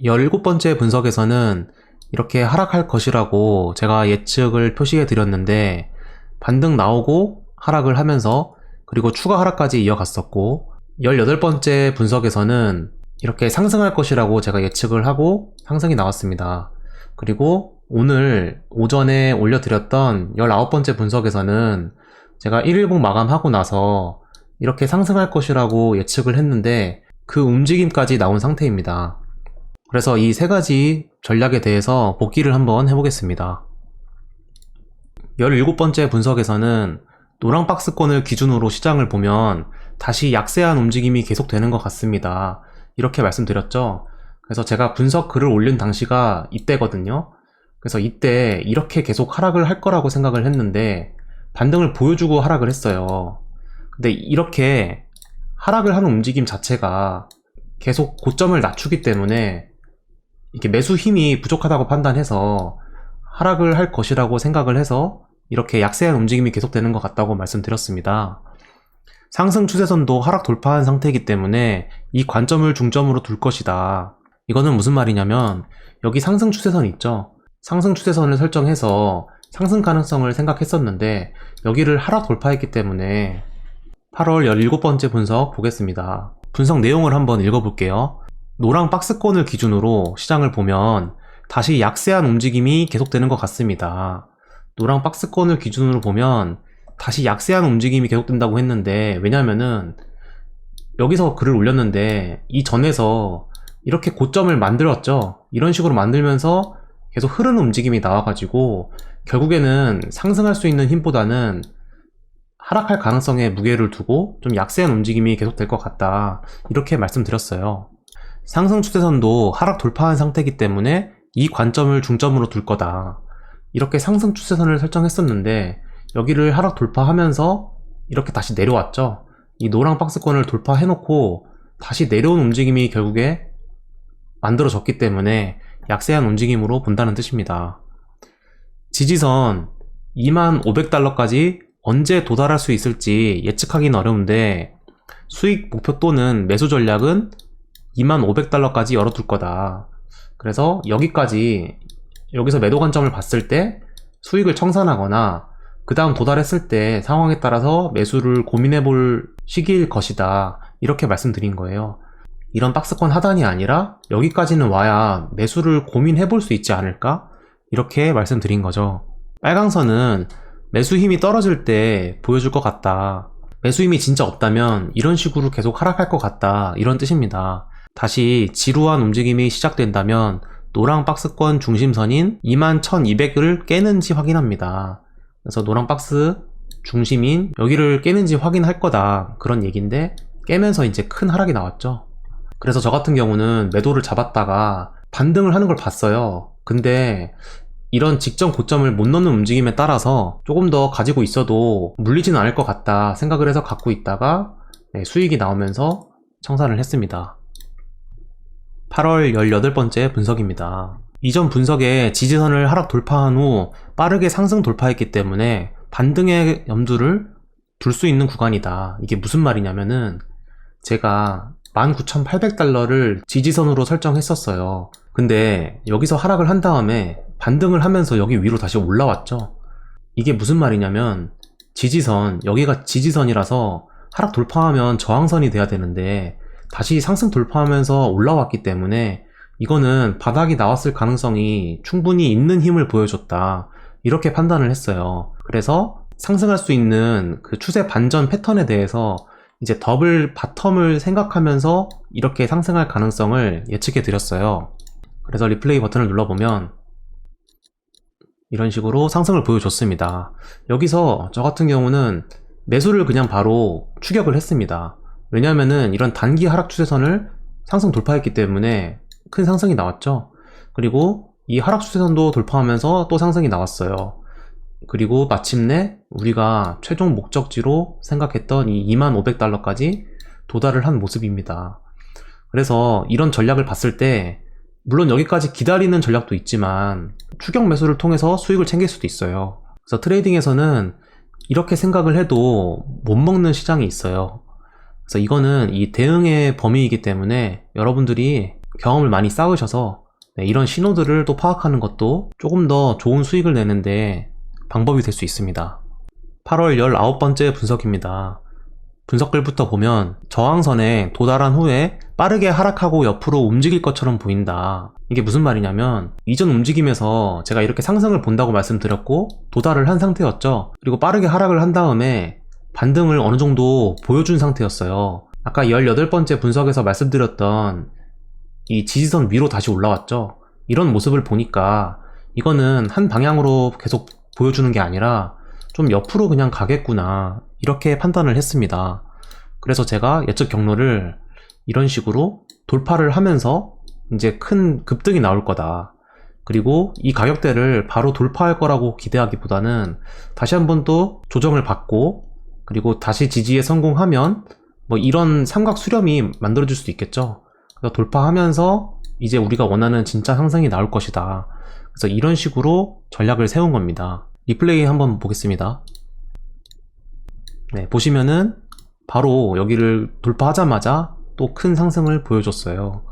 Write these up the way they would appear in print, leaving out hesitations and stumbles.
17번째 분석에서는 이렇게 하락할 것이라고 제가 예측을 표시해 드렸는데 반등 나오고 하락을 하면서 그리고 추가 하락까지 이어갔었고, 18번째 분석에서는 이렇게 상승할 것이라고 제가 예측을 하고 상승이 나왔습니다. 그리고 오늘 오전에 올려드렸던 19번째 분석에서는 제가 110 마감하고 나서 이렇게 상승할 것이라고 예측을 했는데 그 움직임까지 나온 상태입니다. 그래서 이 세 가지 전략에 대해서 복기를 한번 해보겠습니다. 17번째 분석에서는 노랑 박스권을 기준으로 시장을 보면 다시 약세한 움직임이 계속되는 것 같습니다. 이렇게 말씀드렸죠. 그래서 제가 분석 글을 올린 당시가 이때거든요. 그래서 이때 이렇게 계속 하락을 할 거라고 생각을 했는데 반등을 보여주고 하락을 했어요. 근데 이렇게 하락을 하는 움직임 자체가 계속 고점을 낮추기 때문에 이렇게 매수 힘이 부족하다고 판단해서 하락을 할 것이라고 생각을 해서 이렇게 약세한 움직임이 계속되는 것 같다고 말씀드렸습니다. 상승 추세선도 하락 돌파한 상태이기 때문에 이 관점을 중점으로 둘 것이다. 이거는 무슨 말이냐면 여기 상승 추세선 있죠? 상승 추세선을 설정해서 상승 가능성을 생각했었는데 여기를 하락 돌파했기 때문에 8월 17번째 분석 보겠습니다. 분석 내용을 한번 읽어볼게요. 노랑 박스권을 기준으로 시장을 보면 다시 약세한 움직임이 계속되는 것 같습니다. 노랑 박스권을 기준으로 보면 다시 약세한 움직임이 계속된다고 했는데, 왜냐면은 여기서 글을 올렸는데 이 전에서 이렇게 고점을 만들었죠. 이런 식으로 만들면서 계속 흐르는 움직임이 나와가지고 결국에는 상승할 수 있는 힘보다는 하락할 가능성에 무게를 두고 좀 약세한 움직임이 계속될 것 같다, 이렇게 말씀드렸어요. 상승 추세선도 하락 돌파한 상태이기 때문에 이 관점을 중점으로 둘 거다, 이렇게 상승 추세선을 설정했었는데 여기를 하락 돌파하면서 이렇게 다시 내려왔죠. 이 노랑 박스권을 돌파해놓고 다시 내려온 움직임이 결국에 만들어졌기 때문에 약세한 움직임으로 본다는 뜻입니다. 지지선 25,500달러까지 언제 도달할 수 있을지 예측하기는 어려운데 수익 목표 또는 매수 전략은 25,500달러까지 열어둘 거다. 그래서 여기서 매도 관점을 봤을 때 수익을 청산하거나 그 다음 도달했을 때 상황에 따라서 매수를 고민해 볼 시기일 것이다, 이렇게 말씀드린 거예요. 이런 박스권 하단이 아니라 여기까지는 와야 매수를 고민해 볼 수 있지 않을까, 이렇게 말씀드린 거죠. 빨강선은 매수 힘이 떨어질 때 보여줄 것 같다, 매수 힘이 진짜 없다면 이런 식으로 계속 하락할 것 같다, 이런 뜻입니다. 다시 지루한 움직임이 시작된다면 노랑 박스권 중심선인 21,200을 깨는지 확인합니다. 그래서 노랑 박스 중심인 여기를 깨는지 확인할 거다, 그런 얘기인데 깨면서 이제 큰 하락이 나왔죠. 그래서 저 같은 경우는 매도를 잡았다가 반등을 하는 걸 봤어요. 근데 이런 직전 고점을 못 넣는 움직임에 따라서 조금 더 가지고 있어도 물리지는 않을 것 같다 생각을 해서 갖고 있다가 수익이 나오면서 청산을 했습니다. 8월 18번째 분석입니다. 이전 분석에 지지선을 하락 돌파한 후 빠르게 상승 돌파했기 때문에 반등의 염두를 둘 수 있는 구간이다. 이게 무슨 말이냐면은 제가 19,800달러를 지지선으로 설정했었어요. 근데 여기서 하락을 한 다음에 반등을 하면서 여기 위로 다시 올라왔죠. 이게 무슨 말이냐면 지지선, 여기가 지지선이라서 하락 돌파하면 저항선이 돼야 되는데 다시 상승 돌파하면서 올라왔기 때문에 이거는 바닥이 나왔을 가능성이 충분히 있는 힘을 보여줬다, 이렇게 판단을 했어요. 그래서 상승할 수 있는 그 추세 반전 패턴에 대해서 이제 더블 바텀을 생각하면서 이렇게 상승할 가능성을 예측해 드렸어요. 그래서 리플레이 버튼을 눌러보면 이런 식으로 상승을 보여줬습니다. 여기서 저 같은 경우는 매수를 그냥 바로 추격을 했습니다. 왜냐면은 이런 단기 하락 추세선을 상승 돌파했기 때문에 큰 상승이 나왔죠. 그리고 이 하락 추세선도 돌파하면서 또 상승이 나왔어요. 그리고 마침내 우리가 최종 목적지로 생각했던 이 25,500달러까지 도달을 한 모습입니다. 그래서 이런 전략을 봤을 때 물론 여기까지 기다리는 전략도 있지만 추격 매수를 통해서 수익을 챙길 수도 있어요. 그래서 트레이딩에서는 이렇게 생각을 해도 못 먹는 시장이 있어요. 그래서 이거는 이 대응의 범위이기 때문에 여러분들이 경험을 많이 쌓으셔서 이런 신호들을 또 파악하는 것도 조금 더 좋은 수익을 내는데 방법이 될 수 있습니다. 8월 19번째 분석입니다. 분석글부터 보면 저항선에 도달한 후에 빠르게 하락하고 옆으로 움직일 것처럼 보인다. 이게 무슨 말이냐면 이전 움직임에서 제가 이렇게 상승을 본다고 말씀드렸고 도달을 한 상태였죠. 그리고 빠르게 하락을 한 다음에 반등을 어느 정도 보여준 상태였어요. 아까 18번째 분석에서 말씀드렸던 이 지지선 위로 다시 올라왔죠. 이런 모습을 보니까 이거는 한 방향으로 계속 보여주는 게 아니라 좀 옆으로 그냥 가겠구나, 이렇게 판단을 했습니다. 그래서 제가 예측 경로를 이런 식으로 돌파를 하면서 이제 큰 급등이 나올 거다, 그리고 이 가격대를 바로 돌파할 거라고 기대하기보다는 다시 한번 또 조정을 받고 그리고 다시 지지에 성공하면 뭐 이런 삼각 수렴이 만들어질 수도 있겠죠. 그래서 돌파하면서 이제 우리가 원하는 진짜 상승이 나올 것이다. 그래서 이런 식으로 전략을 세운 겁니다. 리플레이 한번 보겠습니다. 네, 보시면은 바로 여기를 돌파하자마자 또 큰 상승을 보여줬어요.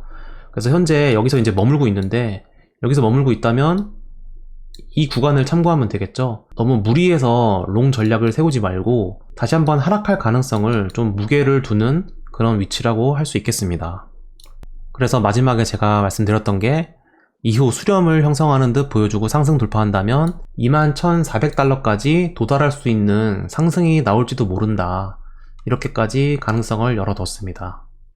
그래서 현재 여기서 이제 머물고 있는데, 여기서 머물고 있다면 이 구간을 참고하면 되겠죠. 너무 무리해서 롱 전략을 세우지 말고 다시 한번 하락할 가능성을 좀 무게를 두는 그런 위치라고 할 수 있겠습니다. 그래서 마지막에 제가 말씀드렸던 게 이후 수렴을 형성하는 듯 보여주고 상승 돌파한다면 21,400달러까지 도달할 수 있는 상승이 나올지도 모른다, 이렇게까지 가능성을 열어뒀습니다.